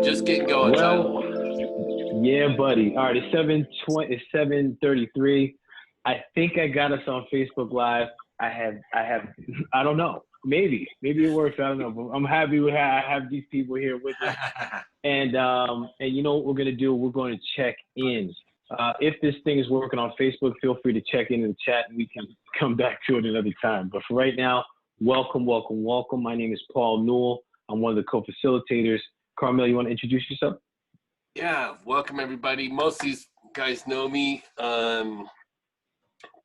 Just getting going, Tyler. Well, yeah, buddy. All right, it's 7:20. It's 7:33. I think I got us on Facebook Live. I don't know. Maybe it works. I don't know. But I'm happy I have these people here with us. And you know what we're gonna do? We're going to check in. If this thing is working on Facebook, feel free to check in the chat, and we can come back to it another time. But for right now, welcome. My name is Paul Newell. I'm one of the co-facilitators. Carmel, you want to introduce yourself? Yeah, welcome everybody. Most of these guys know me.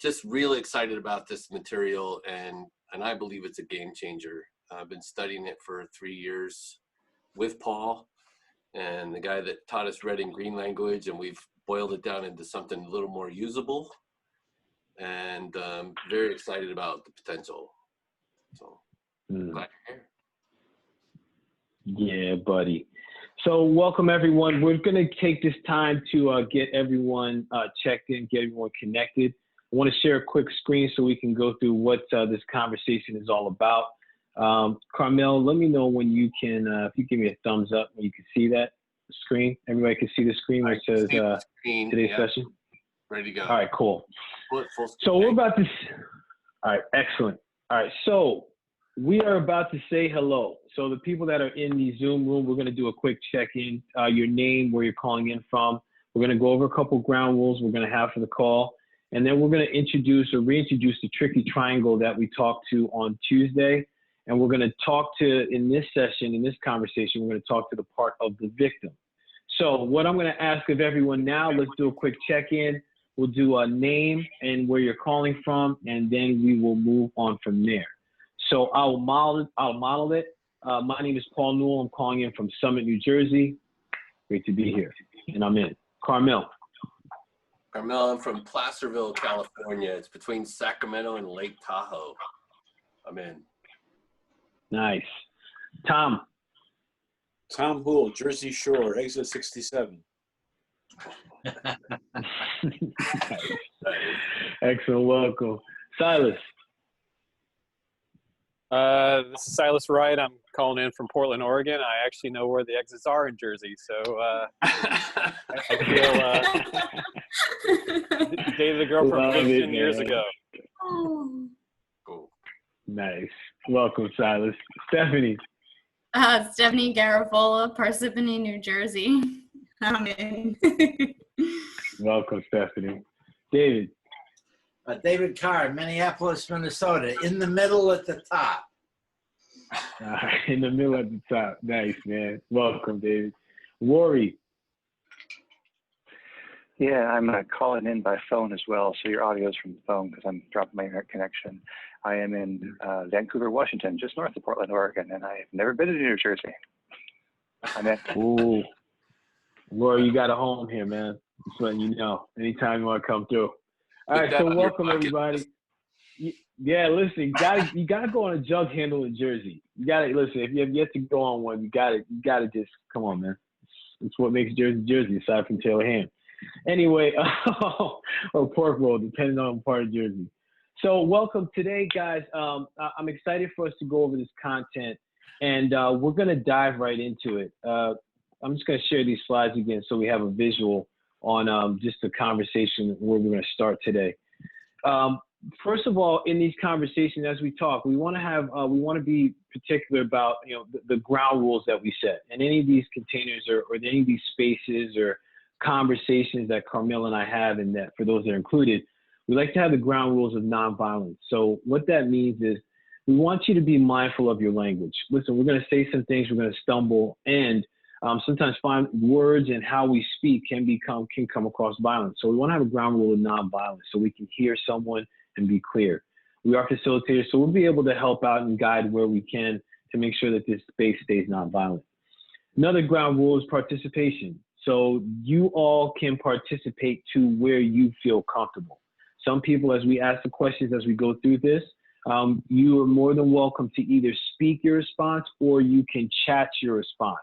Just really excited about this material, and I believe it's a game changer. I've been studying it for 3 years with Paul, and the guy that taught us red and green language, and we've boiled it down into something a little more usable, and very excited about the potential. So glad you're here. Yeah, buddy. So welcome everyone. We're going to take this time to get everyone checked in, get everyone connected. I want to share a quick screen so we can go through what this conversation is all about. Carmel, let me know when you can, if you give me a thumbs up when you can see that screen. Everybody can see the screen where it says today's session. Ready to go. All right, cool. Full So we're about to, all right, excellent. All right, so we are about to say hello. So the people that are in the Zoom room, we're going to do a quick check-in, your name, where you're calling in from. We're going to go over a couple ground rules we're going to have for the call. And then we're going to introduce or reintroduce the tricky triangle that we talked to on Tuesday. And we're going to talk to, in this session, in this conversation, we're going to talk to the part of the victim. So what I'm going to ask of everyone now, let's do a quick check-in. We'll do a name and where you're calling from, and then we will move on from there. So I'll model it. My name is Paul Newell. I'm calling in from Summit, New Jersey. Great to be here. And I'm in. Carmel, I'm from Placerville, California. It's between Sacramento and Lake Tahoe. I'm in. Nice. Tom Hool, Jersey Shore, exit 67. Excellent. Welcome. Silas. This is Silas Wright. I'm calling in from Portland, Oregon. I actually know where the exits are in Jersey, so I feel dated a girl from 15 years ago. Cool. Nice. Welcome, Silas. Stephanie. Stephanie Garofalo, Parsippany, New Jersey. I'm in. Welcome, Stephanie. David. David Carr, Minneapolis, Minnesota, in the middle at the top. In the middle at the top. Nice, man. Welcome, David. Rory. Yeah, I'm calling in by phone as well, so your audio is from the phone because I'm dropping my internet connection. I am in Vancouver, Washington, just north of Portland, Oregon, and I've never been to New Jersey. I'm in. Ooh. Rory, you got a home here, man. Just letting you know. Anytime you want to come through. All right, so welcome everybody. Yeah, listen, you gotta go on a jug handle in Jersey. You gotta listen. If you have yet to go on one, you gotta just come on, man. It's what makes Jersey, aside from Taylor ham. Anyway, or pork roll, depending on part of Jersey. So welcome today, guys. I'm excited for us to go over this content, and we're gonna dive right into it. I'm just gonna share these slides again so we have a visual on just the conversation where we're going to start today. First of all, in these conversations, as we talk, we want to be particular about the ground rules that we set. And any of these containers or any of these spaces or conversations that Carmel and I have, and that for those that are included, we like to have the ground rules of nonviolence. So what that means is we want you to be mindful of your language. Listen, we're going to say some things, we're going to stumble, and sometimes find words and how we speak can come across violence. So we want to have a ground rule of nonviolence so we can hear someone and be clear. We are facilitators, so we'll be able to help out and guide where we can to make sure that this space stays nonviolent. Another ground rule is participation. So you all can participate to where you feel comfortable. Some people, as we ask the questions as we go through this, you are more than welcome to either speak your response or you can chat your response.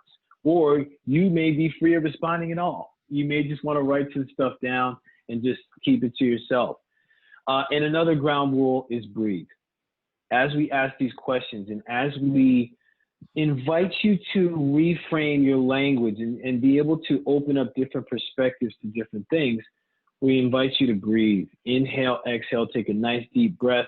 Or you may be free of responding at all. You may just want to write some stuff down and just keep it to yourself. And another ground rule is breathe. As we ask these questions and as we invite you to reframe your language and be able to open up different perspectives to different things. We invite you to breathe. Inhale, exhale, take a nice deep breath.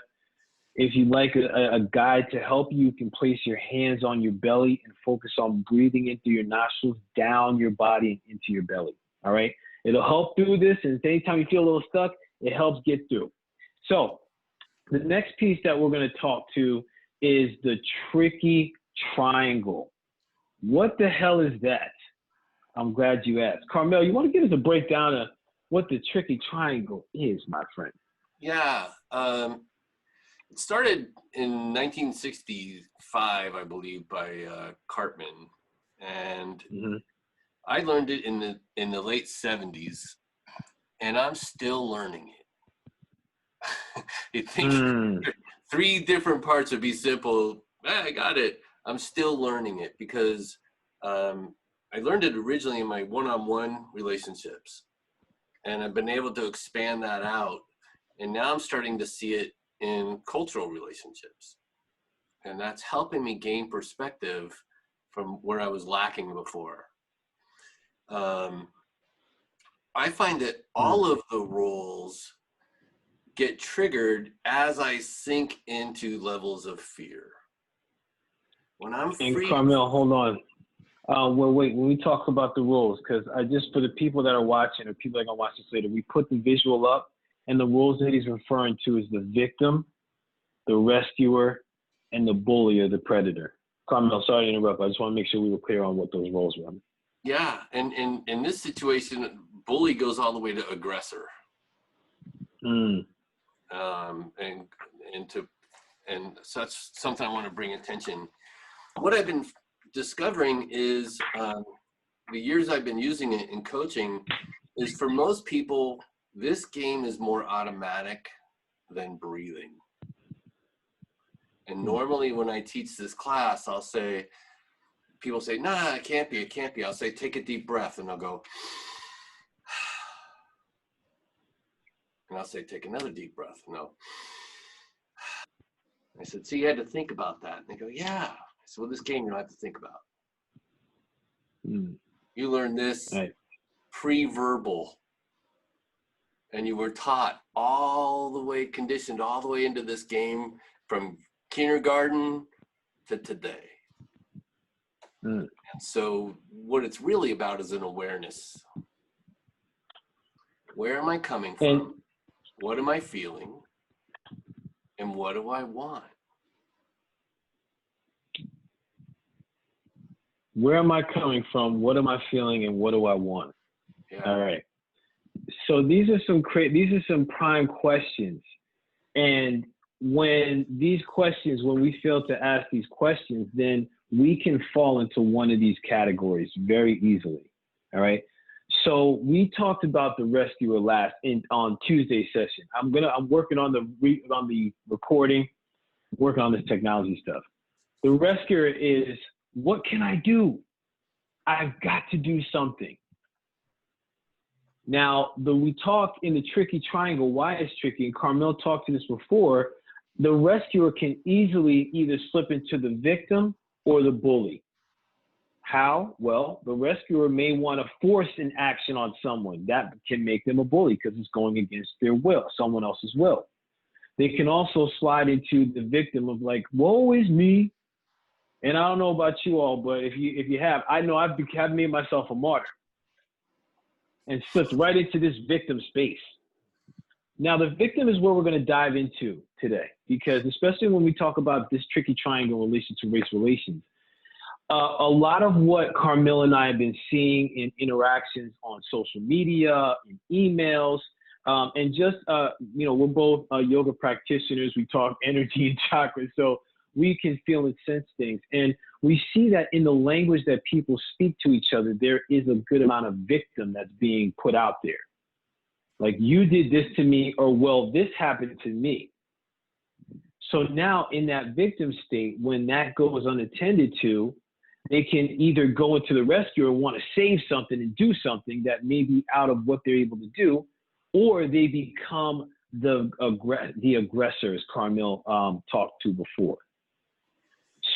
If you'd like a guide to help you, you can place your hands on your belly and focus on breathing in through your nostrils, down your body, and into your belly. All right? It'll help through this, and anytime you feel a little stuck, it helps get through. So the next piece that we're going to talk to is the tricky triangle. What the hell is that? I'm glad you asked. Carmel, you want to give us a breakdown of what the tricky triangle is, my friend? Yeah. It started in 1965, I believe, by Cartman, and I learned it in the late 70s, and I'm still learning it. You think 3 different parts would be simple. I got it. I'm still learning it because I learned it originally in my one-on-one relationships, and I've been able to expand that out, and now I'm starting to see it in cultural relationships, and that's helping me gain perspective from where I was lacking before. I find that all of the roles get triggered as I sink into levels of fear. When I'm free. And Carmel, hold on. Well, wait, when we talk about the roles, because for the people that are watching or people that are going to watch this later, we put the visual up, and the roles that he's referring to is the victim, the rescuer, and the bully or the predator. Carmel, sorry to interrupt. I just want to make sure we were clear on what those roles were. Yeah, and in this situation, bully goes all the way to aggressor. And so that's something I want to bring attention. What I've been discovering is the years I've been using it in coaching is for most people, this game is more automatic than breathing. And normally when I teach this class, I'll say, people say, nah, it can't be. I'll say, take a deep breath. And they'll go, and I'll say, take another deep breath. And they'll, I said, so you had to think about that. And they go, yeah. I said, well, this game you don't have to think about. You learn this pre-verbal. And you were taught all the way, conditioned all the way into this game from kindergarten to today. And so what it's really about is an awareness. Where am I coming from? What am I feeling? And what do I want? Where am I coming from? What am I feeling? And what do I want? Yeah. All right. So these are some prime questions. And when we fail to ask these questions, then we can fall into one of these categories very easily. All right. So we talked about the rescuer on Tuesday's session. I'm working on the recording, working on this technology stuff. The rescuer is, what can I do? I've got to do something. Now, we talked in the tricky triangle, why it's tricky, and Carmel talked to this before, the rescuer can easily either slip into the victim or the bully. How? Well, the rescuer may want to force an action on someone. That can make them a bully because it's going against their will, someone else's will. They can also slide into the victim of like, woe is me. And I don't know about you all, but if you have, I know I've made myself a martyr and slipped right into this victim space. Now, the victim is where we're going to dive into today, because especially when we talk about this tricky triangle in relation to race relations, a lot of what Carmel and I have been seeing in interactions on social media, in emails, and just, we're both yoga practitioners. We talk energy and chakra, so we can feel and sense things. And we see that in the language that people speak to each other, there is a good amount of victim that's being put out there. Like, you did this to me, or, well, this happened to me. So now in that victim state, when that goes unattended to, they can either go into the rescue and want to save something and do something that may be out of what they're able to do, or they become the aggressor, as Carmel talked to before.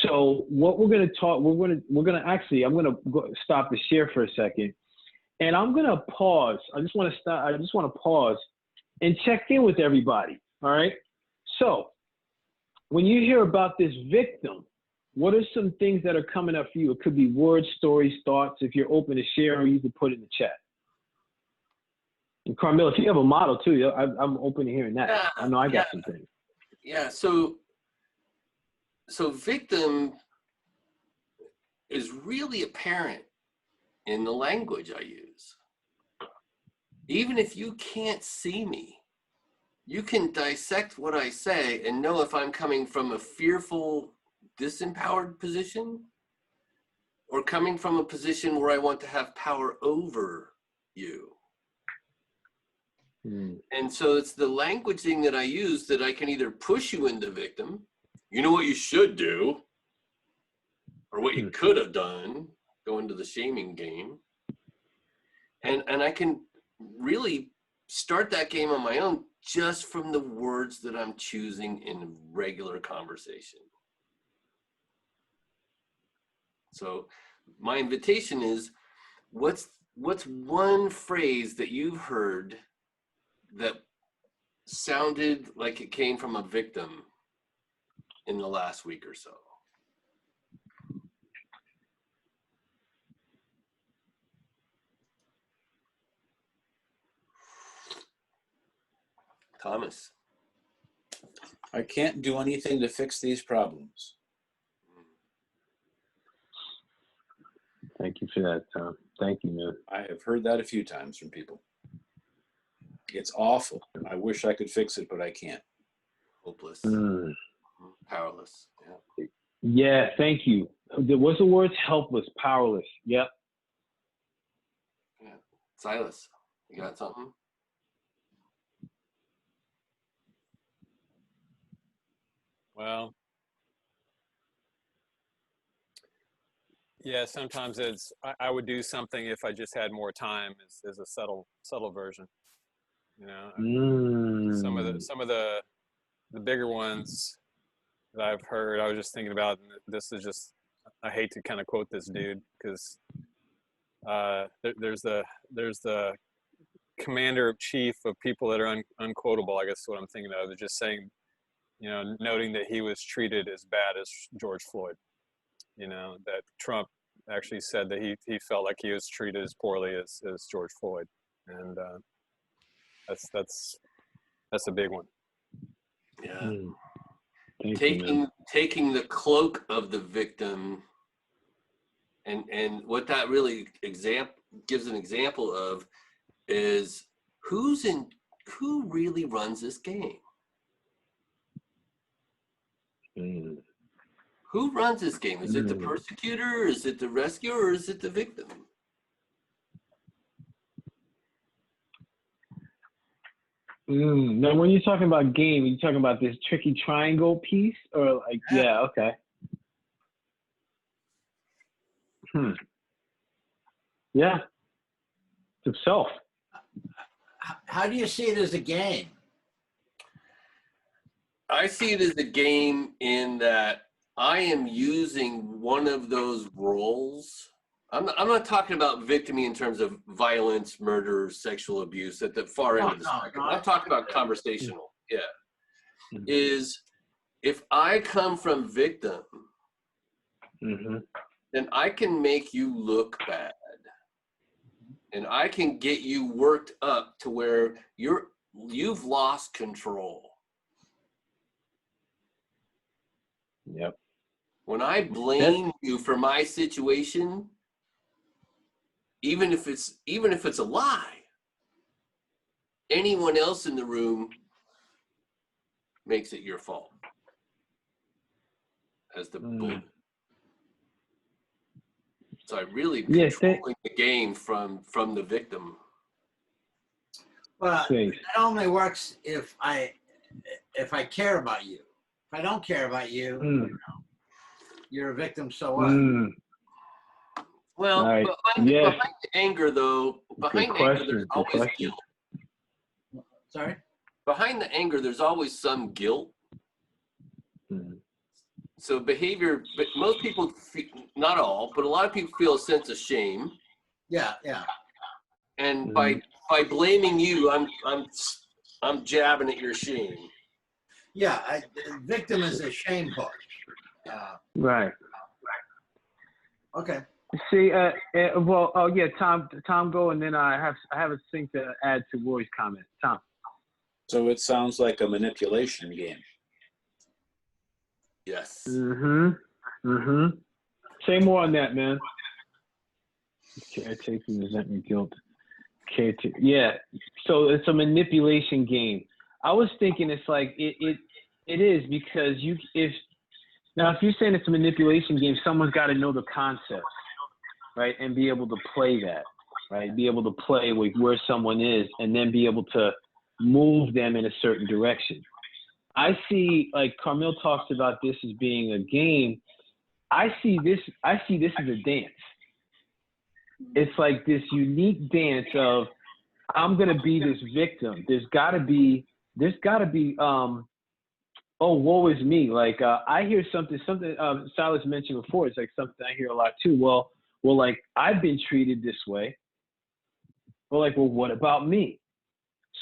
So what we're going to talk, we're going to actually, I'm going to stop the share for a second, and I'm going to pause. I just want to pause and check in with everybody. All right. So when you hear about this victim, what are some things that are coming up for you? It could be words, stories, thoughts. If you're open to share, or you can put it in the chat. And Carmel, if you have a model too, I'm open to hearing that. Yeah, I know I got some things. Yeah. So victim is really apparent in the language I use. Even if you can't see me, you can dissect what I say and know if I'm coming from a fearful, disempowered position or coming from a position where I want to have power over you. And so it's the languaging that I use that I can either push you into victim, you know what you should do, or what you could have done, go into the shaming game. And I can really start that game on my own just from the words that I'm choosing in regular conversation. So my invitation is, what's one phrase that you've heard that sounded like it came from a victim in the last week or so? Thomas. I can't do anything to fix these problems. Thank you for that, Tom. Thank you, man. I have heard that a few times from people. It's awful. I wish I could fix it, but I can't. Hopeless. Powerless. Yeah. Yeah, thank you. What's the words? Helpless, powerless. Yep. Yeah. Silas, you got something? Well, yeah, sometimes I would do something if I just had more time is a subtle version. You know, some of the bigger ones that I've heard, I was just thinking about, and this is just, I hate to kind of quote this dude because there's the commander of chief of people that are unquotable, I guess is what I'm thinking of. They're just saying, you know, noting that he was treated as bad as George Floyd. You know, that Trump actually said that he felt like he was treated as poorly as George Floyd. And that's a big one. Yeah. Taking the cloak of the victim and what that really gives an example of is who really runs this game? Who runs this game? Is it the persecutor? Is it the rescuer? Or is it the victim? Now, when you're talking about game, are you talking about this tricky triangle piece, or like, yeah, okay. Yeah. It's self. How do you see it as a game? I see it as a game in that I am using one of those roles. I'm not talking about victimy in terms of violence, murder, sexual abuse at the far end of the spectrum. I'm talking about conversational. Yeah. Is if I come from victim, then I can make you look bad. And I can get you worked up to where you've lost control. Yep. When I blame you for my situation, even if it's a lie, anyone else in the room makes it your fault as the bully. So I really controlling the game from the victim. Well, that only works if I care about you. If I don't care about you, you're a victim. So what? Well, right. behind the anger, though, there's always guilt. Sorry? Behind the anger, there's always some guilt. So behavior, but most people, not all, but a lot of people feel a sense of shame. Yeah. And by blaming you, I'm jabbing at your shame. Yeah, victim is a shame part. Right. Okay. See, Tom, go, and then I have a thing to add to Roy's comment. Tom. So it sounds like a manipulation game. Yes. Say more on that, man. Caretaking, resentment, guilt. Caretaking. Yeah. So it's a manipulation game. I was thinking it's like it is, because if you're saying it's a manipulation game, someone's got to know the concept, right, and be able to play that, right, be able to play with where someone is, and then be able to move them in a certain direction. I see, like Carmel talks about this as being a game. I see this as a dance. It's like this unique dance of, I'm gonna be this victim. There's gotta be oh, woe is me. Like I hear something Silas mentioned before. It's like something I hear a lot too. Well, like I've been treated this way. Well, what about me?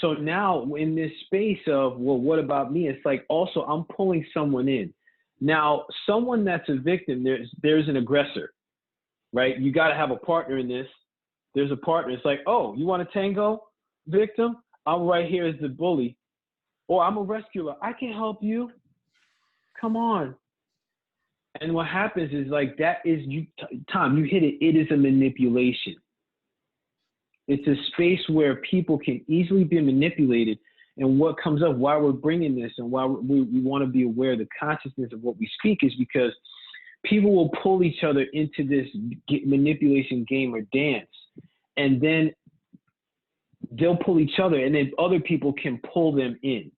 So now in this space of, well, what about me? It's like also I'm pulling someone in. Now, someone that's a victim, there's an aggressor, right? You got to have a partner in this. There's a partner. It's like, oh, you want a tango, victim? I'm right here as the bully. Or I'm a rescuer. I can help you. Come on. And what happens is like that is, Tom, you hit it. It is a manipulation. It's a space where people can easily be manipulated. And what comes up, why we're bringing this and why we want to be aware of the consciousness of what we speak, is because people will pull each other into this manipulation game or dance. And then they'll pull each other, and then other people can pull them in.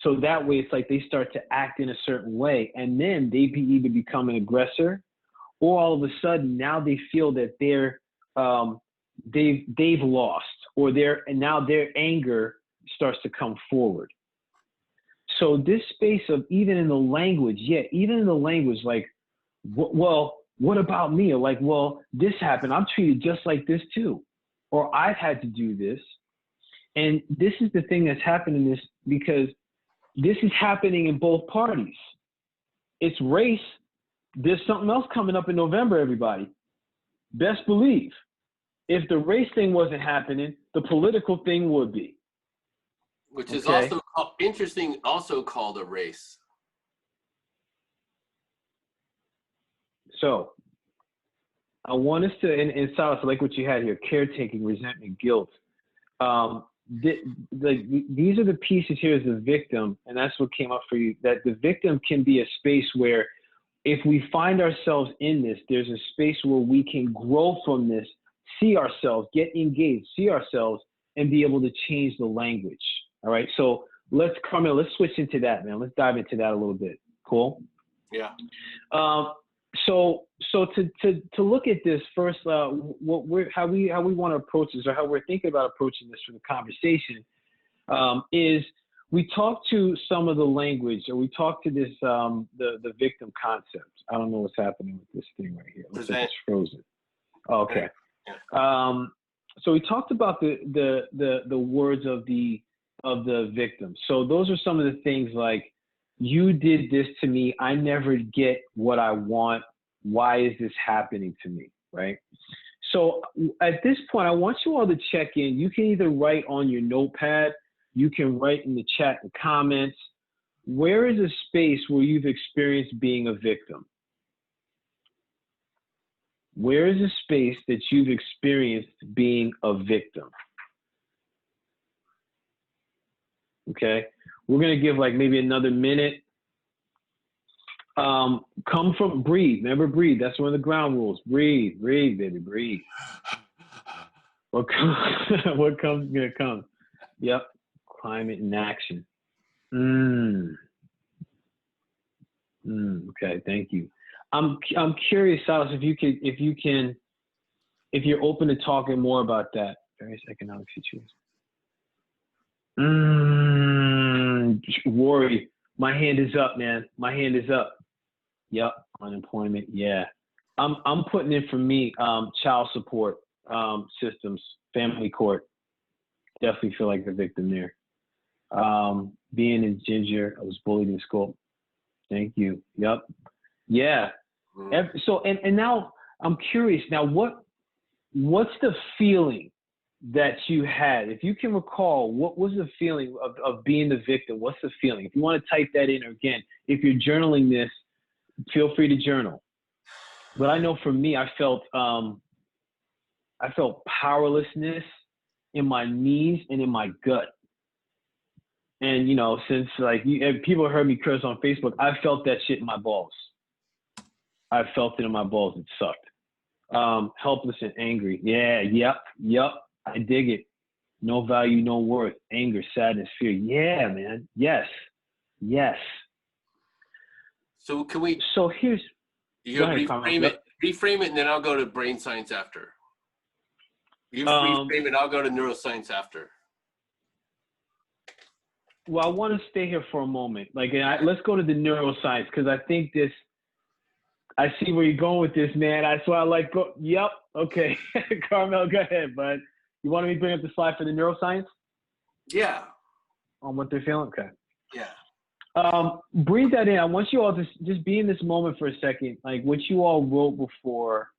So that way, it's like they start to act in a certain way, and then they either become an aggressor, or all of a sudden now they feel that they've lost, or now their anger starts to come forward. So this space of even in the language, like, well, what about me? Or like, well, this happened. I'm treated just like this too, or I've had to do this. And this is the thing that's happening, this because this is happening in both parties. It's race. There's something else coming up in November, everybody. Best believe. If the race thing wasn't happening, the political thing would be. Which is also interesting, also called a race. So I want us to, and Silas, I like what you had here, caretaking, resentment, guilt. These are the pieces here as the victim, and that's what came up for you, that the victim can be a space where if we find ourselves in this, there's a space where we can grow from this, see ourselves, get engaged, see ourselves, and be able to change the language. All right, so let's switch into that, man. Let's dive into that a little bit. Cool? Yeah. So to look at this first, how we want to approach this, or how we're thinking about approaching this for the conversation, is we talk to some of the language, or we talk to this the victim concept. I don't know what's happening with this thing right here. Looks like it's frozen. Okay. Yeah. So we talked about the words of the victim. So those are some of the things like, you did this to me. I never get what I want. Why is this happening to me? Right? So at this point, I want you all to check in. You can either write on your notepad, you can write in the chat and comments. Where is a space where you've experienced being a victim? Where is a space that you've experienced being a victim? Okay. We're going to give like maybe another minute. Breathe. Remember, breathe. That's one of the ground rules. Breathe, baby, breathe. What comes going to come? Yep. Climate in action. Okay. Thank you. I'm curious, Silas, if you're open to talking more about that. Various economic situations. Rory, my hand is up, man. My hand is up. Yep. Unemployment. Yeah. I'm putting in for me, child support systems, family court. Definitely feel like the victim there. Being a ginger, I was bullied in school. Thank you. Yep. Yeah. So and now I'm curious. Now what's the feeling that you had? If you can recall, what was the feeling of being the victim? What's the feeling? If you want to type that in, or again, if you're journaling this, feel free to journal. But I know for me, I felt powerlessness in my knees and in my gut. And, you know, since like people heard me curse on Facebook, I felt that shit in my balls. I felt it in my balls. It sucked. Helpless and angry. Yeah. Yep. I dig it. No value, no worth. Anger, sadness, fear. Yeah, man. Yes. So can we? So here's. You reframe it, and then I'll go to brain science after. You reframe it, I'll go to neuroscience after. Well, I want to stay here for a moment. Let's go to the neuroscience, because I think this. I see where you're going with this, man. That's why I like go. Yep. Okay. Carmel, go ahead, bud. You wanted me to bring up the slide for the neuroscience? Yeah. On what they're feeling? Okay. Yeah. Breathe that in. I want you all to just be in this moment for a second, like what you all wrote before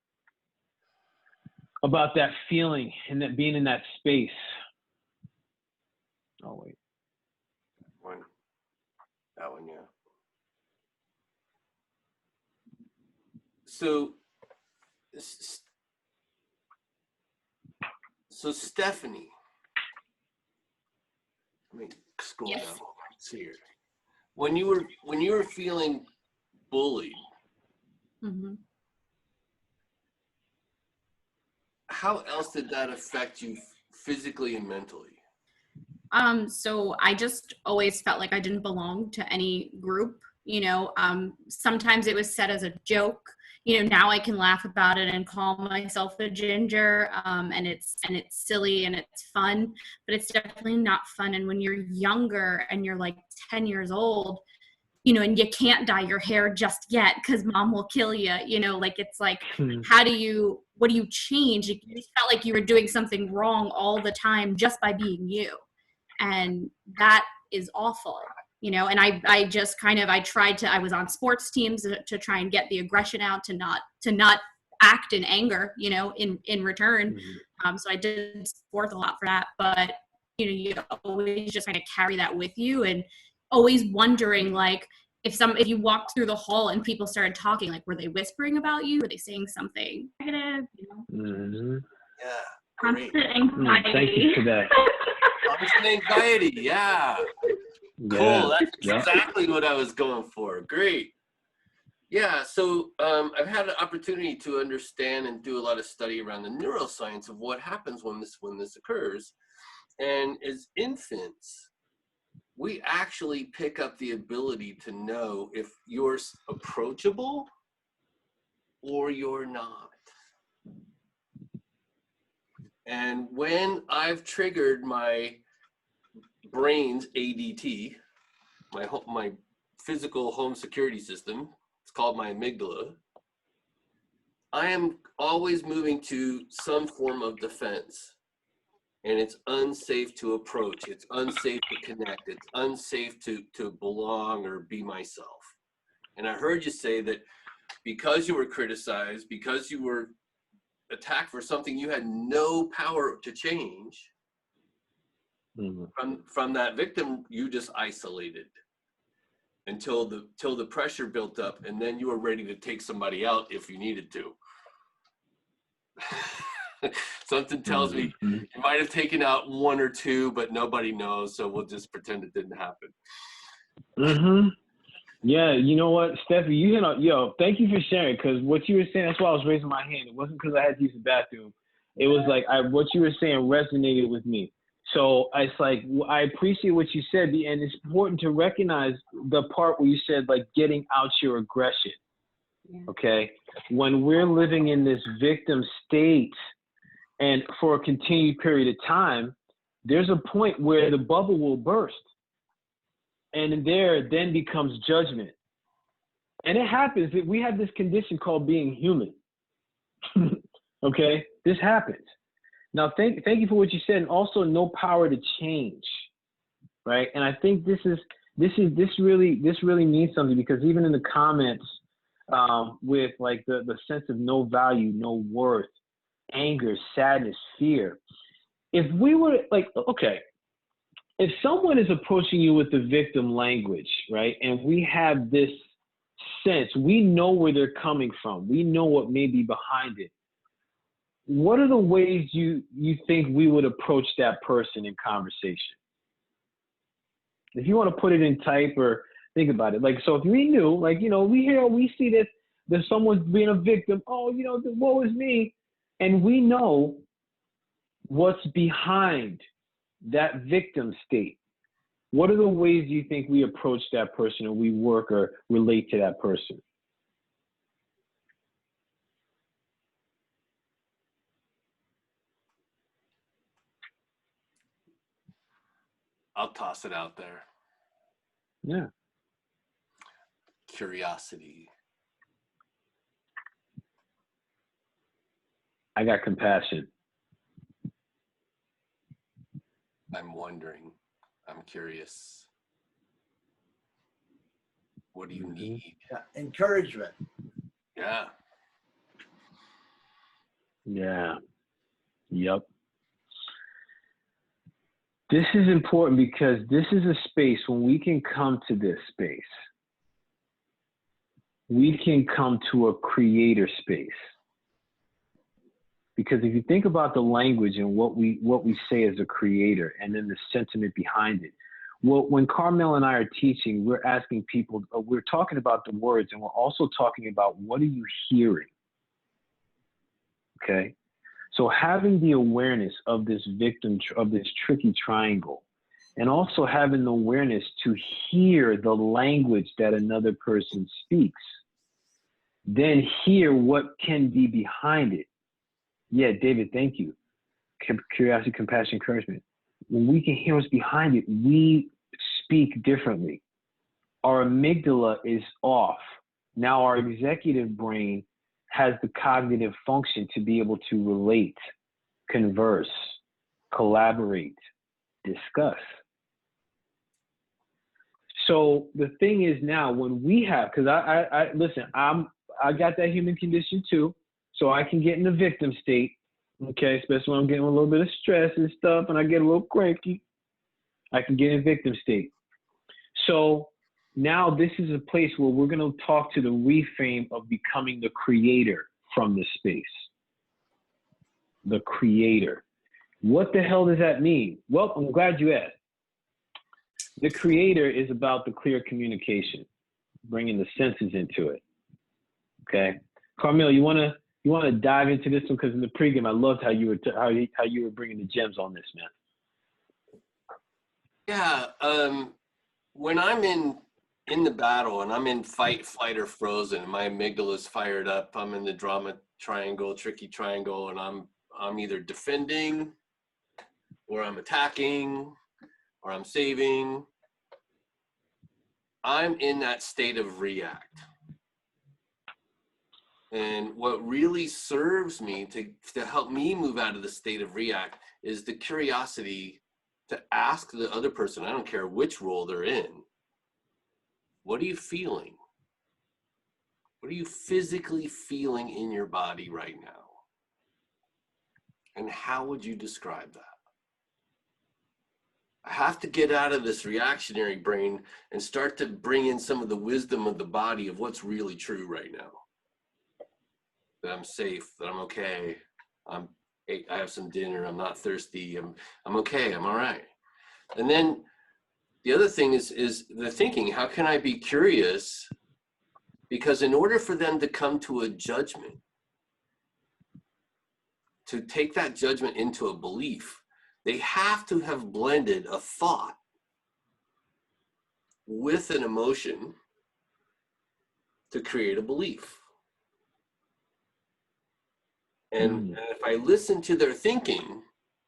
about that feeling and that being in that space. Oh, wait. That one, yeah. So Stephanie, let me scroll down. Let's see here. When you were feeling bullied, how else did that affect you physically and mentally? So I just always felt like I didn't belong to any group, you know. Sometimes it was said as a joke, you know. Now I can laugh about it and call myself a ginger, and it's silly and it's fun, but it's definitely not fun. And when you're younger and you're like 10 years old, you know, and you can't dye your hair just yet because mom will kill you, you know, like it's like, what do you change? You just felt like you were doing something wrong all the time just by being you. And that is awful, you know. And I just kind of, I was on sports teams to try and get the aggression out, to not act in anger, you know, in return. So I did sports a lot for that, but you know, you always just kind of carry that with you, and always wondering, like, if you walked through the hall and people started talking, like, were they whispering about you? Were they saying something negative? You know? Yeah. Constant anxiety. Thank you for that. Constant anxiety. Yeah. Cool. That's exactly what I was going for. Great. Yeah. So I've had an opportunity to understand and do a lot of study around the neuroscience of what happens when this occurs. And as infants, we actually pick up the ability to know if you're approachable or you're not. And when I've triggered my brain's ADT, my physical home security system, it's called my amygdala, I am always moving to some form of defense. And it's unsafe to approach. It's unsafe to connect. It's unsafe to belong or be myself. And I heard you say that because you were criticized, because you were attacked for something you had no power to change, from that victim, you just isolated until the pressure built up, and then you were ready to take somebody out if you needed to. Something tells me you might have taken out one or two, but nobody knows, so we'll just pretend it didn't happen. Yeah, you know what, Steffi, thank you for sharing, because what you were saying, that's why I was raising my hand. It wasn't because I had to use the bathroom. It was like what you were saying resonated with me. So it's like, I appreciate what you said, and it's important to recognize the part where you said, like, getting out your aggression. Okay? When we're living in this victim state, and for a continued period of time, there's a point where the bubble will burst. And there then becomes judgment. And it happens that we have this condition called being human. Okay? This happens. Now, thank you for what you said, and also no power to change, right? And I think this really means something, because even in the comments with like the sense of no value, no worth, anger, sadness, fear, if we were like, okay, if someone is approaching you with the victim language, right, and we have this sense, we know where they're coming from, we know what may be behind it, what are the ways you think we would approach that person in conversation? If you want to put it in type or think about it, like, so if we knew, like, you know, we see that there's someone being a victim, oh, you know, woe is me, and we know what's behind that victim state. What are the ways you think we approach that person, or we work or relate to that person? I'll toss it out there. Yeah. Curiosity. I got compassion. I'm wondering. I'm curious. What do you need? Yeah. Encouragement. Yeah. Yeah. Yep. This is important, because this is a space, when we can come to this space, we can come to a creator space. Because if you think about the language and what we say as a creator, and then the sentiment behind it, well, when Carmel and I are teaching, we're asking people, we're talking about the words, and we're also talking about, what are you hearing? Okay? So having the awareness of this victim, of this tricky triangle, and also having the awareness to hear the language that another person speaks, then hear what can be behind it. Yeah, David, thank you. Curiosity, compassion, encouragement. When we can hear what's behind it, we speak differently. Our amygdala is off. Now our executive brain has the cognitive function to be able to relate, converse, collaborate, discuss. So the thing is now, when we have, because I listen, I got that human condition too, so I can get in the victim state, okay, especially when I'm getting a little bit of stress and stuff, and I get a little cranky, I can get in victim state. So now this is a place where we're going to talk to the reframe of becoming the creator from this space. The creator. What the hell does that mean? Well, I'm glad you asked. The creator is about the clear communication, bringing the senses into it. Okay, Carmel, you want to dive into this one, because in the pregame I loved how you were bringing the gems on this, man. Yeah. When I'm in the battle and I'm in fight, flight, or frozen, and my amygdala is fired up, I'm in the drama triangle, tricky triangle, and I'm either defending, or I'm attacking, or I'm saving. I'm in that state of react. And what really serves me to help me move out of the state of react is the curiosity to ask the other person, I don't care which role they're in, what are you feeling? What are you physically feeling in your body right now? And how would you describe that? I have to get out of this reactionary brain and start to bring in some of the wisdom of the body of what's really true right now. That I'm safe, that I'm okay, I have some dinner, I'm not thirsty, I'm okay, I'm all right. And then the other thing is the thinking, how can I be curious? Because in order for them to come to a judgment, to take that judgment into a belief, they have to have blended a thought with an emotion to create a belief. And if I listen to their thinking,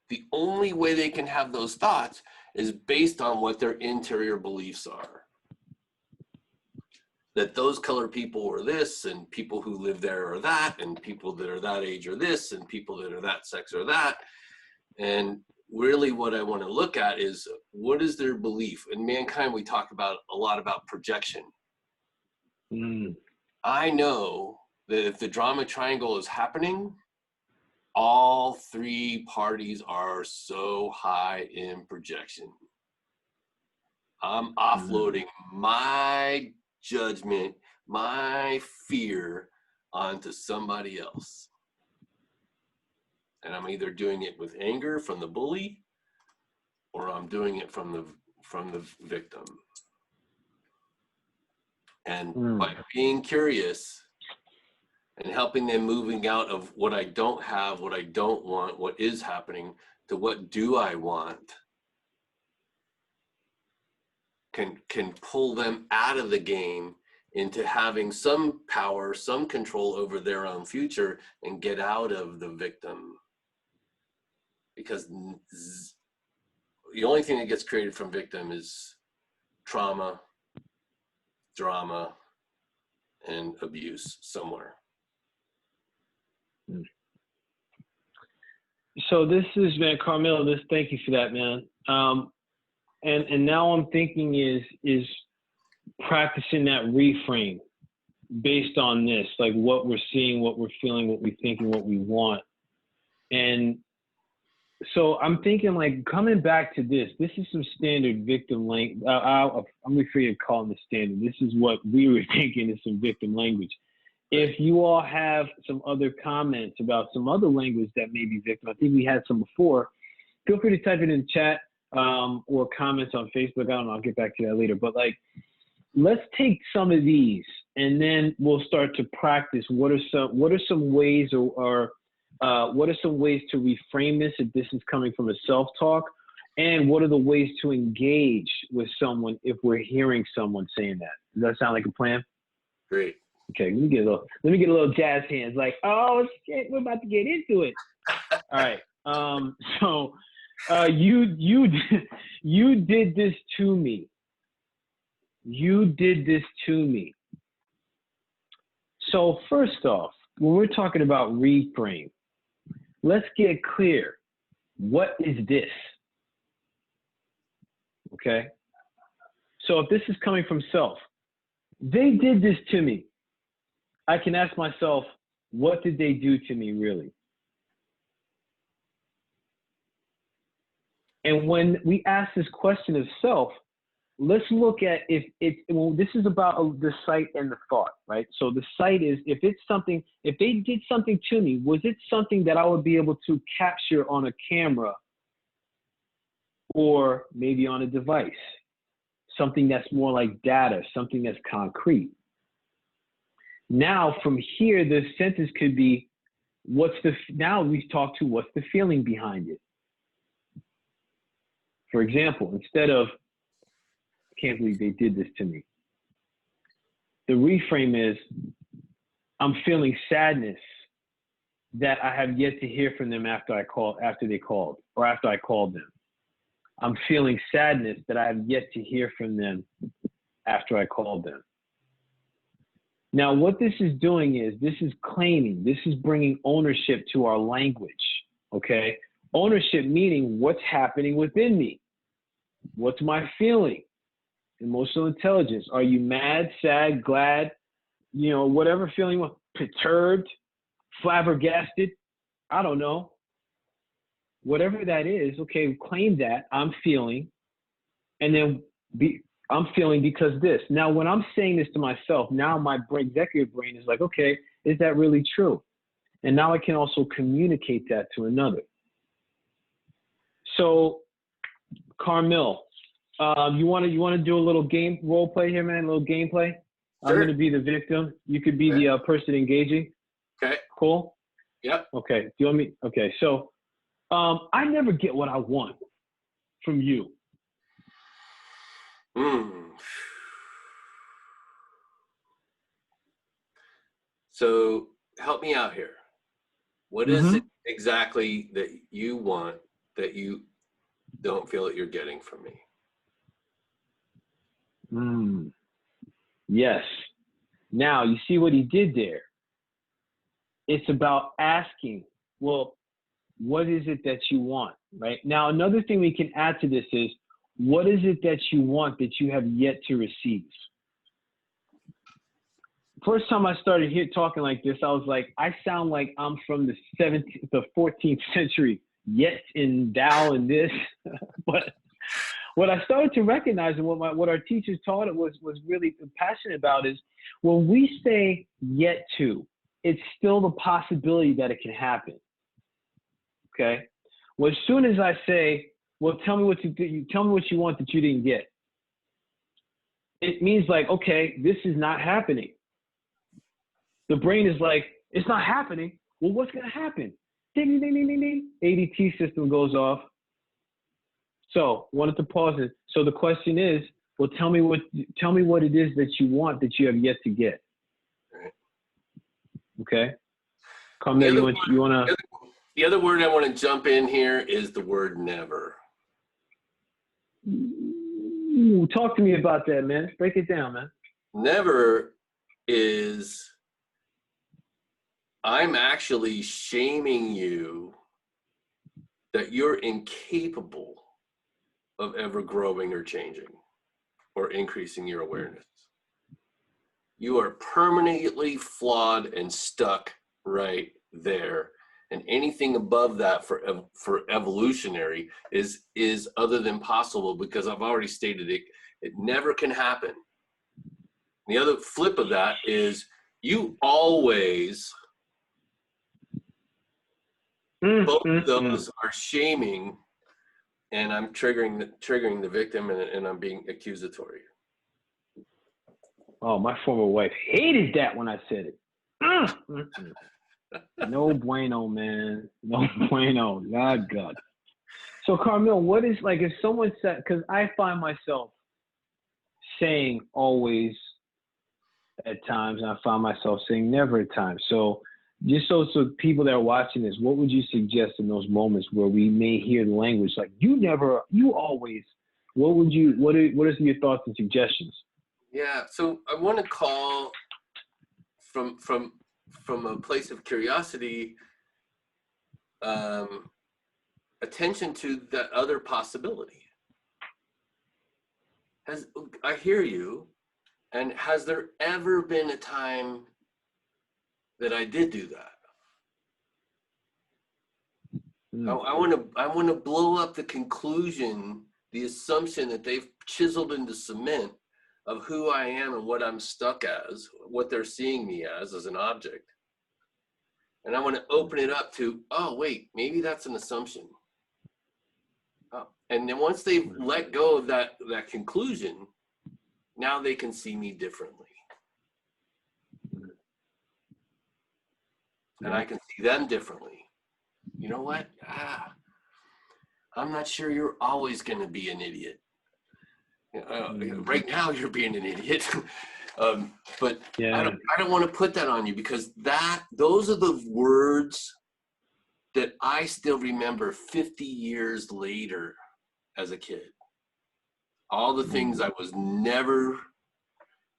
the only way they can have those thoughts is based on what their interior beliefs are. that those color people are this, and people who live there are that, and people that are that age are this, and people that are that sex are that. And really what I want to look at is, what is their belief? In mankind, we talk about a lot about projection. I know that if the drama triangle is happening, all three parties are so high in projection. I'm offloading my judgment, my fear onto somebody else. And I'm either doing it with anger from the bully, or I'm doing it from the victim. And by being curious and helping them moving out of what I don't have, what I don't want, what is happening, to what do I want, can pull them out of the game into having some power, some control over their own future, and get out of the victim. Because the only thing that gets created from victim is trauma, drama, and abuse somewhere. So this is, man, Carmelo, thank you for that, man. And now I'm thinking is practicing that reframe based on this, like what we're seeing, what we're feeling, what we're thinking, what we want. And so I'm thinking, like, coming back to this is some standard victim language. I'm afraid of calling it standard. This is what we were thinking is some victim language. If you all have some other comments about some other language that may be victim, I think we had some before, feel free to type it in the chat or comments on Facebook. I don't know, I'll get back to that later. But like, let's take some of these and then we'll start to practice. What are some ways or what are some ways to reframe this if this is coming from a self-talk? And what are the ways to engage with someone if we're hearing someone saying that? Does that sound like a plan? Great. Okay, let me get a little jazz hands. Like, oh shit, we're about to get into it. All right. So you did this to me. You did this to me. So first off, when we're talking about reframe, let's get clear. What is this? Okay. So if this is coming from self, they did this to me. I can ask myself, what did they do to me really? And when we ask this question of self, let's look at if this is about the sight and the thought, right? So the sight is, if they did something to me, was it something that I would be able to capture on a camera or maybe on a device? Something that's more like data, something that's concrete. Now from here, the sentence could be, now we've talked to what's the feeling behind it. For example, instead of, I can't believe they did this to me, the reframe is, I'm feeling sadness that I have yet to hear from them after I called them. I'm feeling sadness that I have yet to hear from them after I called them. Now, what this is doing is, this is claiming, this is bringing ownership to our language, okay? Ownership meaning what's happening within me. What's my feeling? Emotional intelligence. Are you mad, sad, glad, whatever feeling, perturbed, flabbergasted? I don't know. Whatever that is, okay, claim that, I'm feeling, and then I'm feeling because this. Now, when I'm saying this to myself, now my executive brain is like, okay, is that really true? And now I can also communicate that to another. So, Carmel, you want to do a little game role play here, man? A little gameplay. Sure. I'm going to be the victim. You could be the person engaging. Okay. Cool. Yep. Okay. Do you want me? Okay. So, I never get what I want from you. So help me out here. What is it exactly that you want that you don't feel that you're getting from me? Yes. Now, you see what he did there? It's about asking, well, what is it that you want, right? Now, another thing we can add to this is, what is it that you want that you have yet to receive? First time I started here talking like this, I was like, I sound like I'm from the 14th century, yet in Tao and this. But what I started to recognize and what our teachers taught it was really passionate about is when we say yet to, it's still the possibility that it can happen. Okay. Well, as soon as I say, well, tell me what you want that you didn't get, it means like, okay, this is not happening. The brain is like, it's not happening. Well, what's going to happen? Ding, ding, ding, ding, ding. ADT system goes off. So wanted to pause it. So the question is, well, tell me what it is that you want that you have yet to get. Okay. Carmel, you want to? The other word I want to jump in here is the word never. Ooh, talk to me about that, man. Break it down, man. Never is, I'm actually shaming you that you're incapable of ever growing or changing or increasing your awareness. You are permanently flawed and stuck right there. And anything above that for evolutionary is other than possible, because I've already stated it never can happen. The other flip of that is you always, both of those are shaming, and I'm triggering the victim, and I'm being accusatory. Oh, my former wife hated that when I said it. No bueno, man. No bueno. God. So, Carmel, what is, like, if someone said, because I find myself saying always at times, and I find myself saying never at times. So, just so people that are watching this, what would you suggest in those moments where we may hear the language like you never, you always? What are your thoughts and suggestions? Yeah, so I want to call from a place of curiosity, attention to that other possibility. I hear you, and has there ever been a time that I did do that? I want to blow up the conclusion, the assumption that they've chiseled into cement of who I am and what I'm stuck as, what they're seeing me as an object. And I want to open it up to, oh, wait, maybe that's an assumption. And then once they've let go of that conclusion, now they can see me differently. And I can see them differently. You know what? I'm not sure you're always going to be an idiot. Right now you're being an idiot. But yeah. I don't want to put that on you, because those are the words that I still remember 50 years later as a kid. All the things I was never,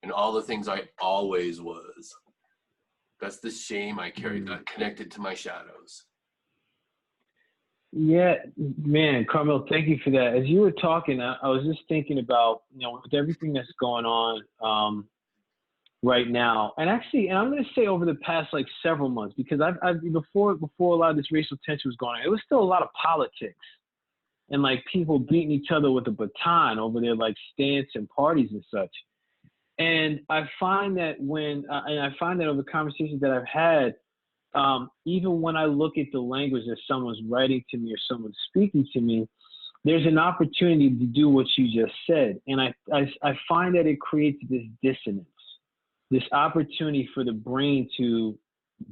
and all the things I always was. That's the shame I carried, connected to my shadows. Yeah, man, Carmel, thank you for that. As you were talking, I was just thinking about, with everything that's going on right now, and actually, and I'm going to say over the past like several months, because I've before a lot of this racial tension was going on, it was still a lot of politics and like people beating each other with a baton over their like stance and parties and such. And I find that over the conversations that I've had, even when I look at the language that someone's writing to me or someone's speaking to me, there's an opportunity to do what you just said. And I find that it creates this dissonance, this opportunity for the brain to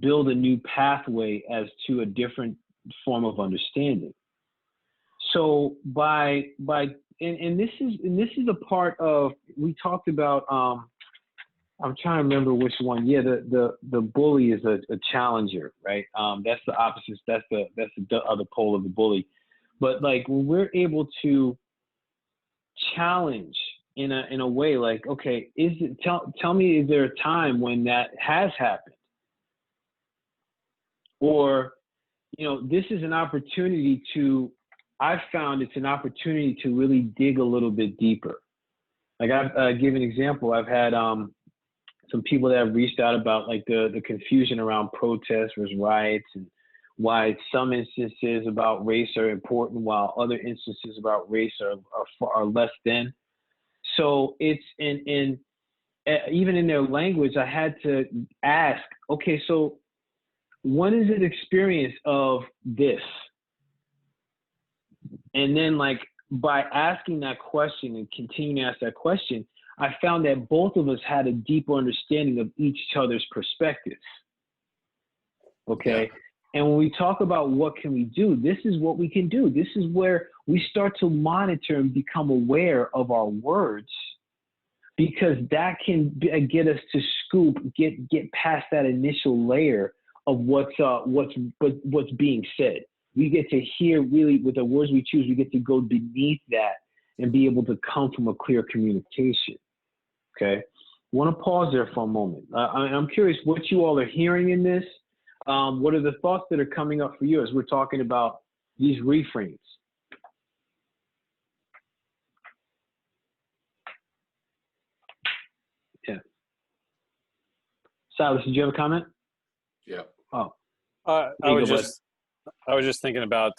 build a new pathway as to a different form of understanding. So and this is a part of, we talked about, I'm trying to remember which one. Yeah, the bully is a challenger, right? That's the opposite. That's the other pole of the bully. But like when we're able to challenge in a way like, okay, tell me, is there a time when that has happened? Or, this is an opportunity I've found it's an opportunity to really dig a little bit deeper. Like I've give an example. I've had some people that have reached out about like the confusion around protests versus riots, and why some instances about race are important while other instances about race are less than. So it's even in their language, I had to ask, okay, so when is it experience of this? And then like by asking that question and continuing to ask that question, I found that both of us had a deeper understanding of each other's perspectives. Okay. Yeah. And when we talk about what can we do, this is what we can do. This is where we start to monitor and become aware of our words, because that can get us to get past that initial layer of what's being said. We get to hear really with the words we choose, we get to go beneath that and be able to come from a clear communication. Okay. I want to pause there for a moment. I'm curious what you all are hearing in this. What are the thoughts that are coming up for you as we're talking about these reframes? Yeah. Silas, did you have a comment? Yeah. Oh. I was just thinking about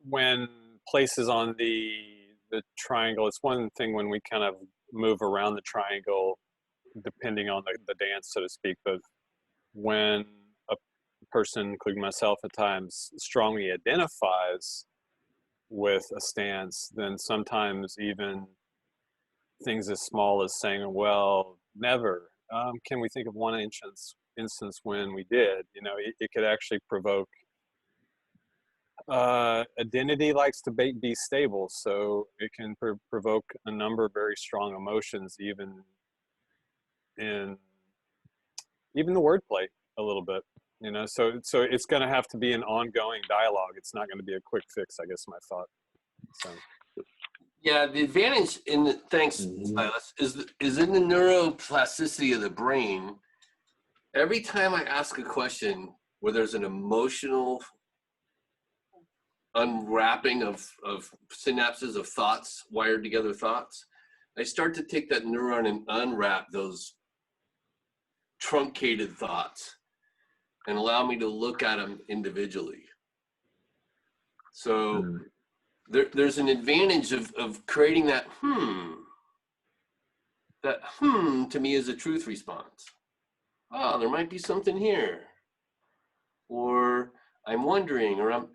when places on the triangle. It's one thing when we kind of move around the triangle depending on the dance, so to speak, but when a person, including myself at times, strongly identifies with a stance, then sometimes even things as small as saying, well, never. Can we think of one instance when we did? It could actually provoke identity likes to be stable, so it can provoke a number of very strong emotions, even in the wordplay a little bit, so it's going to have to be an ongoing dialogue. It's not going to be a quick fix, I guess, my thought. So yeah, the advantage thanks, Silas, is in the neuroplasticity of the brain. Every time I ask a question where there's an emotional unwrapping of synapses of thoughts, wired together thoughts, I start to take that neuron and unwrap those truncated thoughts and allow me to look at them individually. So there's an advantage of creating that to me is a truth response. Oh, there might be something here. Or I'm wondering, or I'm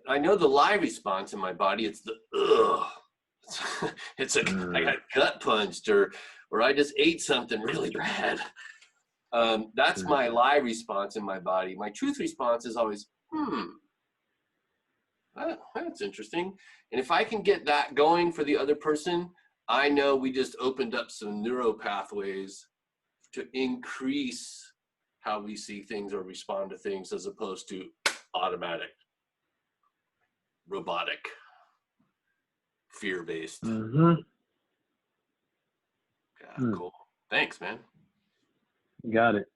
I know the lie response in my body, it's the ugh. It's I got gut punched, or I just ate something really bad. That's my lie response in my body. My truth response is always, that's interesting. And if I can get that going for the other person, I know we just opened up some neural pathways to increase how we see things or respond to things, as opposed to automatic, robotic, fear-based. Yeah, cool. Thanks, man. Got it.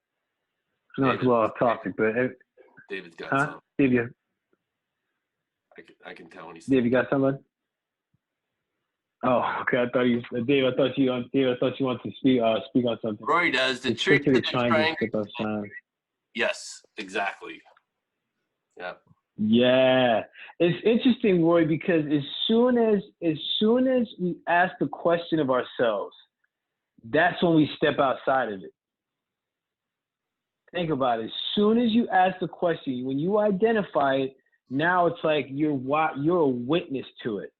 No, it's a lot of topic, but David's got some. Dave, I can tell when he's. Dave, you got someone? Oh, okay. I thought you wanted to speak on something. Rory does. The trick to the triangle. Yes, exactly. Yeah. Yeah, it's interesting, Roy, because as soon as we ask the question of ourselves, that's when we step outside of it. Think about it. As soon as you ask the question, when you identify it, now it's like you're a witness to it.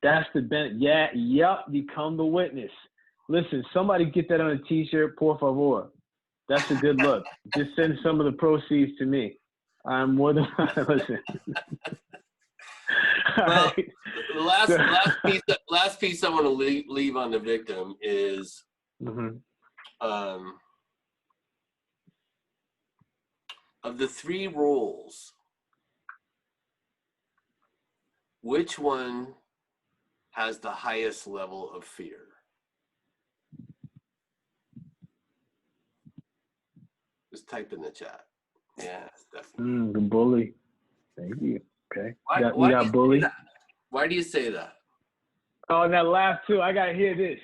That's the benefit. Yeah, yep, become the witness. Listen, somebody get that on a t-shirt, por favor. That's a good look. Just send some of the proceeds to me. I'm more than listen. Well, right. The last piece I want to leave on the victim is of the three roles, which one has the highest level of fear? Just type in the chat. Yeah, definitely. The bully. Thank you. Okay. Why you got bully. Why do you say that? Oh, and that laugh too. I gotta hear this.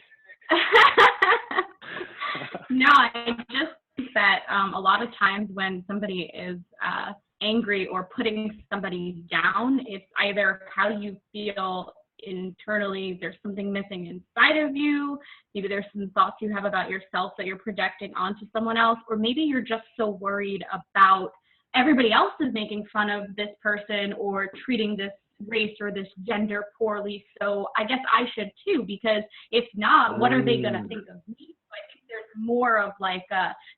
No, I just think that a lot of times when somebody is angry or putting somebody down, it's either how you feel internally, there's something missing inside of you, maybe there's some thoughts you have about yourself that you're projecting onto someone else, or maybe you're just so worried about everybody else is making fun of this person or treating this race or this gender poorly, so I guess I should too, because if not, what are they going to think of me? So I think there's more of like,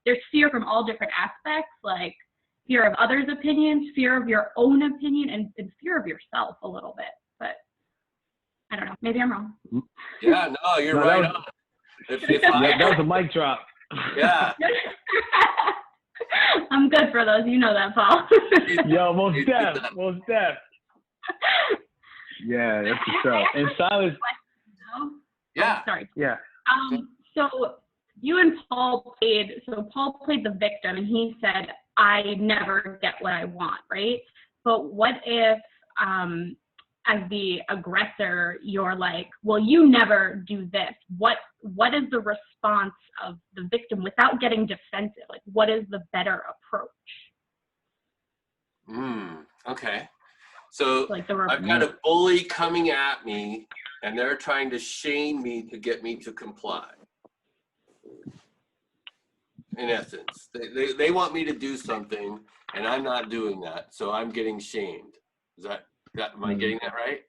there's fear from all different aspects, like fear of others' opinions, fear of your own opinion, and fear of yourself a little bit. But I don't know, maybe I'm wrong. Yeah, no, you're right on. That was a mic drop. Yeah. I'm good for those, you know that, Paul. Yo, most def. Yeah, that's what's up. And Silas. Yeah. Oh, sorry. Yeah. So you and Paul played the victim, and he said, I never get what I want, right? But what if, as the aggressor, you're like, well, you never do this. What is the response of the victim without getting defensive? Like, what is the better approach? Okay. So like I've got a bully coming at me, and they're trying to shame me to get me to comply. In essence, they want me to do something, and I'm not doing that, so I'm getting shamed. Is that am I getting that right?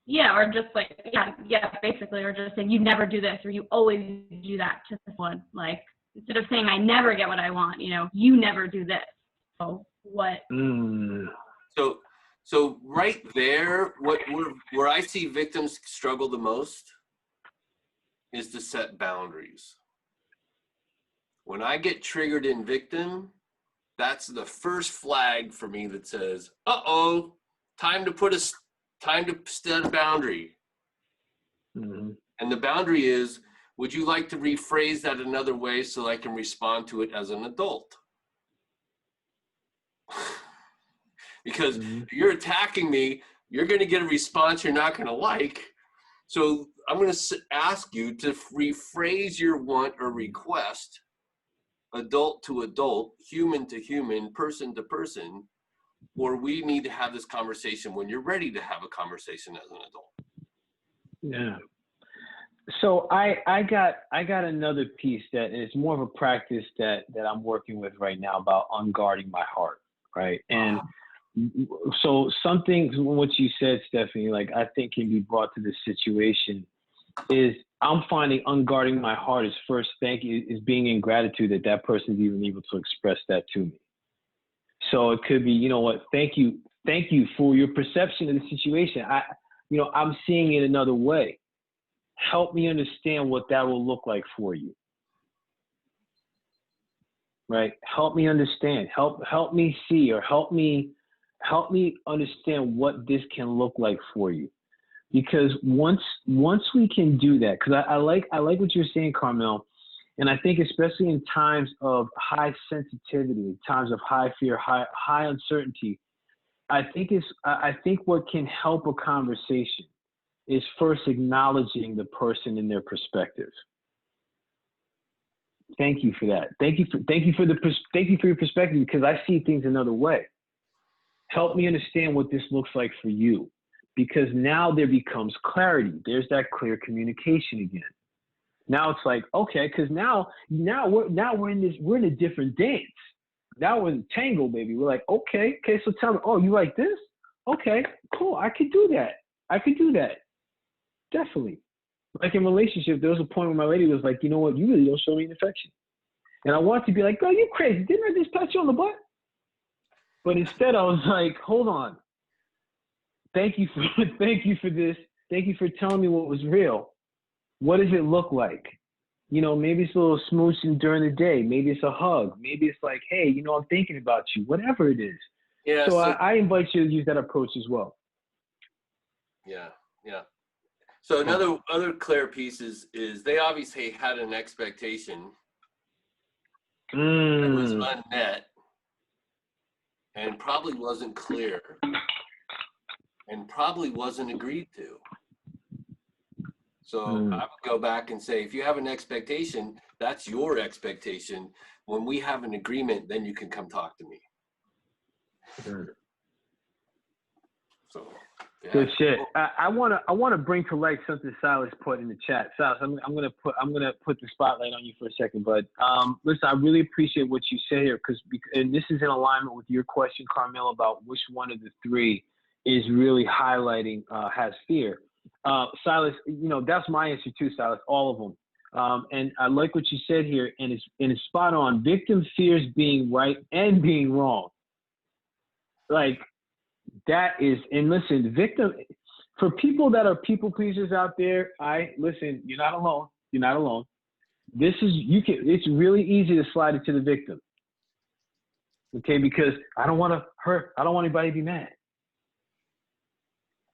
Yeah, or just like, yeah, basically, or just saying you never do this, or you always do that to someone. Like, instead of saying I never get what I want, you never do this. So what? So right there, where I see victims struggle the most is to set boundaries. When I get triggered in victim, that's the first flag for me that says, uh-oh, time to set a boundary. And the boundary is, would you like to rephrase that another way so I can respond to it as an adult? Because if you're attacking me, you're going to get a response you're not going to like. So I'm going to ask you to rephrase your want or request, adult to adult, human to human, person to person, or we need to have this conversation when you're ready to have a conversation as an adult. Yeah. So I got another piece that is more of a practice that I'm working with right now about unguarding my heart, right? And so something, what you said, Stephanie, like I think can be brought to this situation is I'm finding unguarding my heart is first is being in gratitude that person's even able to express that to me. So it could be, you know what, thank you for your perception of the situation. I'm seeing it another way. Help me understand what that will look like for you. Right? Help me understand. Help me see, or help me understand what this can look like for you. Because once we can do that, because I like what you're saying, Carmel, and I think especially in times of high sensitivity, times of high fear, high uncertainty, I think what can help a conversation is first acknowledging the person in their perspective. Thank you for that. Thank you for your perspective, because I see things another way. Help me understand what this looks like for you, because now there becomes clarity. There's that clear communication again. Now it's like, okay, because now we're in a different dance. Now we're in the tango, baby. We're like, okay, so tell me, oh, you like this? Okay, cool. I could do that. Definitely. Like in relationship, there was a point where my lady was like, you know what, you really don't show me affection. And I wanted to be like, girl, you crazy. Didn't I just touch you on the butt? But instead I was like, hold on. Thank you for this. Thank you for telling me what was real. What does it look like? Maybe it's a little smooching during the day. Maybe it's a hug. Maybe it's like, hey, I'm thinking about you. Whatever it is. Yeah. So I invite you to use that approach as well. Yeah. So other clear piece is they obviously had an expectation that was unmet and probably wasn't clear and probably wasn't agreed to. So I would go back and say, if you have an expectation, that's your expectation. When we have an agreement, then you can come talk to me. So, yeah. Good shit. I wanna bring to light something Silas put in the chat. Silas, I'm gonna put the spotlight on you for a second, bud. Listen, I really appreciate what you say here and this is in alignment with your question, Carmel, about which one of the three is really highlighting has fear. Silas, that's my answer too, Silas. All of them. And I like what you said here, and it's spot on. Victim fears being right and being wrong. Like that is, and listen, victim for people that are people pleasers out there. You're not alone. You're not alone. It's really easy to slide it to the victim. Okay, because I don't want to hurt. I don't want anybody to be mad.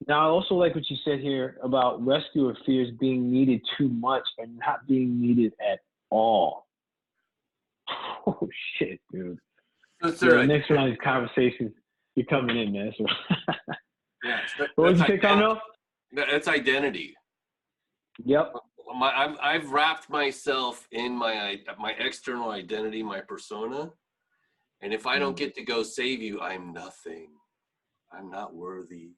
Now, I also like what you said here about rescuer fears being needed too much and not being needed at all. Oh, shit, dude. That's Yeah, right. the next round of these conversations, you're coming in, man. So. Yeah, What did you say, Carmel? That's identity. Yep. I've wrapped myself in my external identity, my persona. And if I don't get to go save you, I'm nothing. I'm not worthy.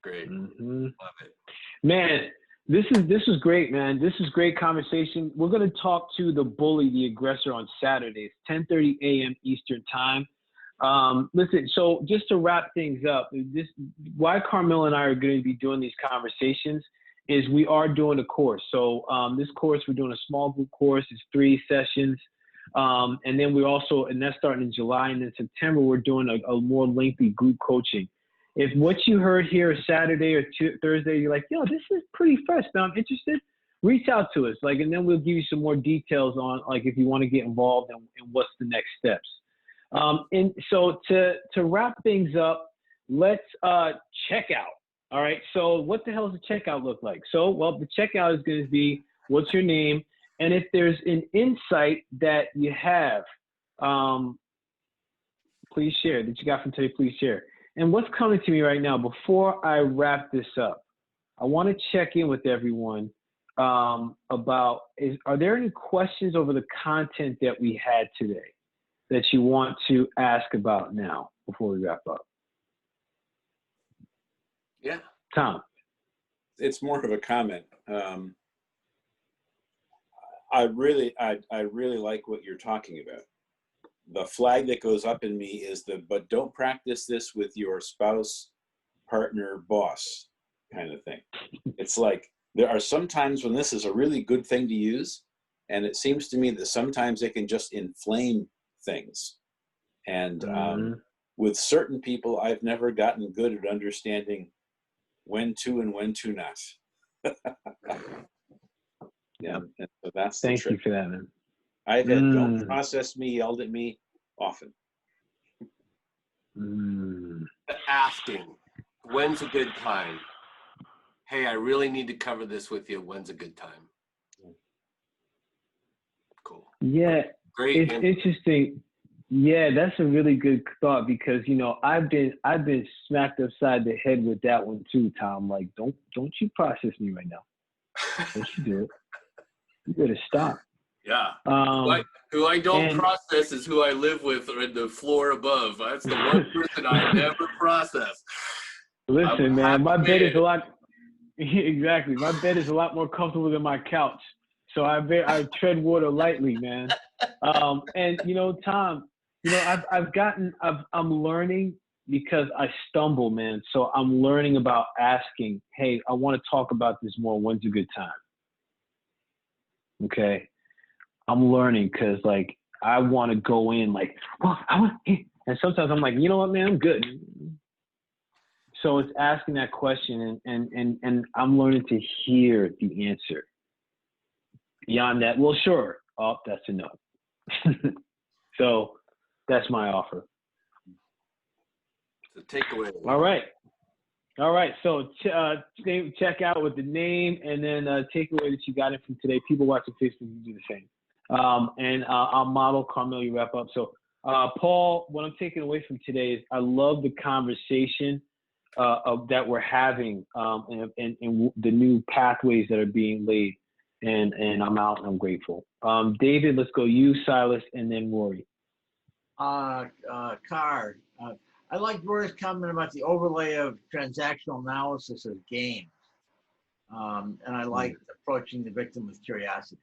Great. Love it. Man, this is great, man. This is great conversation. We're going to talk to the bully, the aggressor on Saturdays, 10:30 a.m. Eastern time. Listen, so just to wrap things up, why Carmel and I are going to be doing these conversations is we are doing a course. So this course, we're doing a small group course. It's 3 sessions. And then and that's starting in July. And then September, we're doing a more lengthy group coaching. If what you heard here is Saturday or Thursday, you're like, yo, this is pretty fresh. Now I'm interested. Reach out to us, and then we'll give you some more details on, if you want to get involved and what's the next steps. And so to wrap things up, let's check out. All right. So what the hell does the checkout look like? So, well, the checkout is going to be, what's your name? And if there's an insight that you have, please share that you got from today, please share. And what's coming to me right now, before I wrap this up, I want to check in with everyone about, are there any questions over the content that we had today that you want to ask about now before we wrap up? Yeah. Tom. It's more of a comment. I really like what you're talking about. The flag that goes up in me is but don't practice this with your spouse, partner, boss kind of thing. It's like there are some times when this is a really good thing to use, and it seems to me that sometimes it can just inflame things. And with certain people, I've never gotten good at understanding when to and when to not. Yeah, and so that's the Thank trick. you for that, man. I've had don't process me yelled at me often. Asking, when's a good time? Hey, I really need to cover this with you. When's a good time? Cool. Yeah, great. It's interesting. Yeah, that's a really good thought because I've been smacked upside the head with that one too, Tom. Like, don't you process me right now? Don't you do it? You better stop. Yeah. Who I don't process is who I live with or in the floor above. That's the one person I never process. Listen, man, my bed is a lot. Exactly, my bed is a lot more comfortable than my couch, so I tread water lightly, man. And Tom, I'm learning because I stumble, man. So I'm learning about asking, hey, I want to talk about this more. When's a good time? Okay. I'm learning because I want to go in and sometimes I'm like, you know what, man, I'm good. So it's asking that question and I'm learning to hear the answer. Beyond that, well, sure. Oh, that's enough. So that's my offer. So takeaway. All right. All right, so check out with the name and then takeaway that you got it from today. People watching Facebook, you do the same. And I'll model, Carmel, you wrap up. So, Paul, what I'm taking away from today is I love the conversation that we're having and the new pathways that are being laid. And I'm out and I'm grateful. David, let's go you, Silas, and then Rory. Card. I like Rory's comment about the overlay of transactional analysis of games. And I like approaching the victim with curiosity.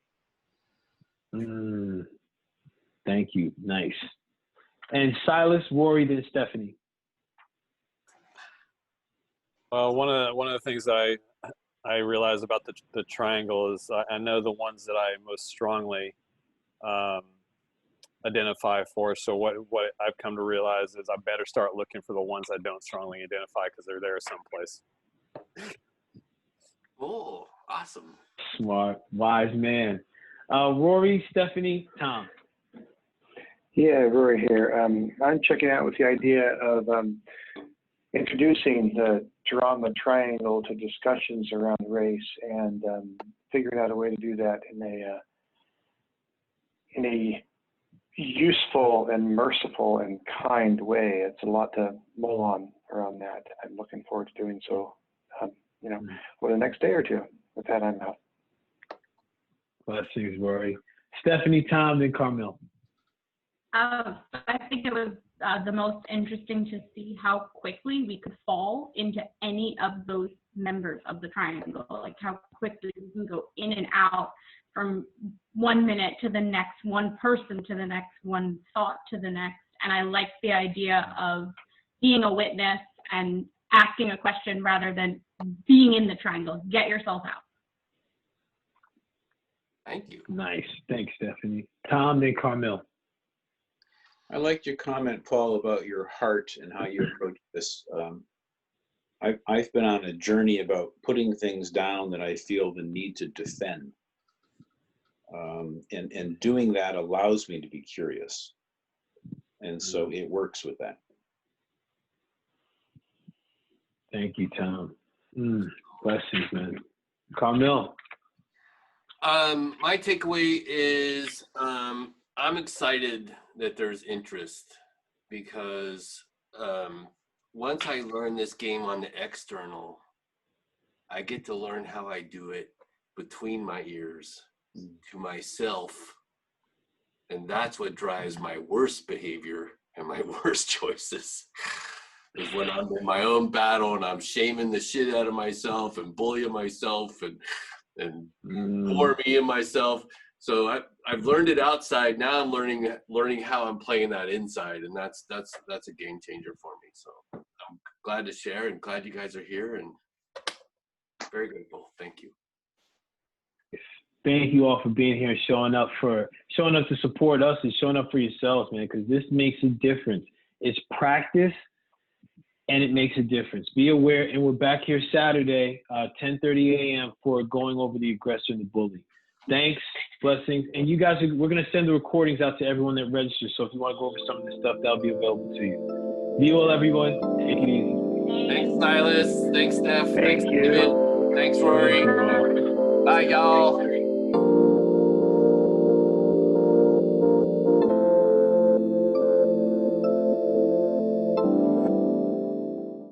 Thank you. Nice. And Silas, Rory, then Stephanie. Well, one of the things that I realize about the triangle is I know the ones that I most strongly identify for. So what I've come to realize is I better start looking for the ones I don't strongly identify because they're there someplace. Oh, awesome. Smart, wise man. Rory, Stephanie, Tom. Yeah, Rory here. I'm checking out with the idea of introducing the drama triangle to discussions around race and figuring out a way to do that in a useful and merciful and kind way. It's a lot to mull on around that. I'm looking forward to doing so, for the next day or two. With that, I'm out. Blessings, Rory. Stephanie, Tom, then Carmel. I think it was the most interesting to see how quickly we could fall into any of those members of the triangle, like how quickly we can go in and out from 1 minute to the next, one person to the next, one thought to the next. And I like the idea of being a witness and asking a question rather than being in the triangle. Get yourself out. Thank you. Nice. Thanks, Stephanie. Tom, then Carmel. I liked your comment, Paul, about your heart and how you approach this. I've been on a journey about putting things down that I feel the need to defend. And doing that allows me to be curious. And so it works with that. Thank you, Tom. Blessings, man. Carmel. My takeaway is I'm excited that there's interest because once I learn this game on the external, I get to learn how I do it between my ears to myself. And that's what drives my worst behavior and my worst choices. Is when I'm in my own battle and I'm shaming the shit out of myself and bullying myself and poor me and myself. So I've learned it outside. Now I'm learning how I'm playing that inside, and that's a game changer for me. So I'm glad to share and glad you guys are here and very grateful. Thank you. Thank you all for being here and showing up to support us and showing up for yourselves, man, because this makes a difference. It's practice and it makes a difference. Be aware, and we're back here Saturday, 10:30 a.m. for going over the aggressor and the bully. Thanks, blessings. And you guys, we're going to send the recordings out to everyone that registers. So if you want to go over some of this stuff, that'll be available to you. Be well, everyone. Take it easy. Thanks, Silas. Thanks, Steph. Thanks, Thank you. David. Thanks, Rory. Bye, y'all.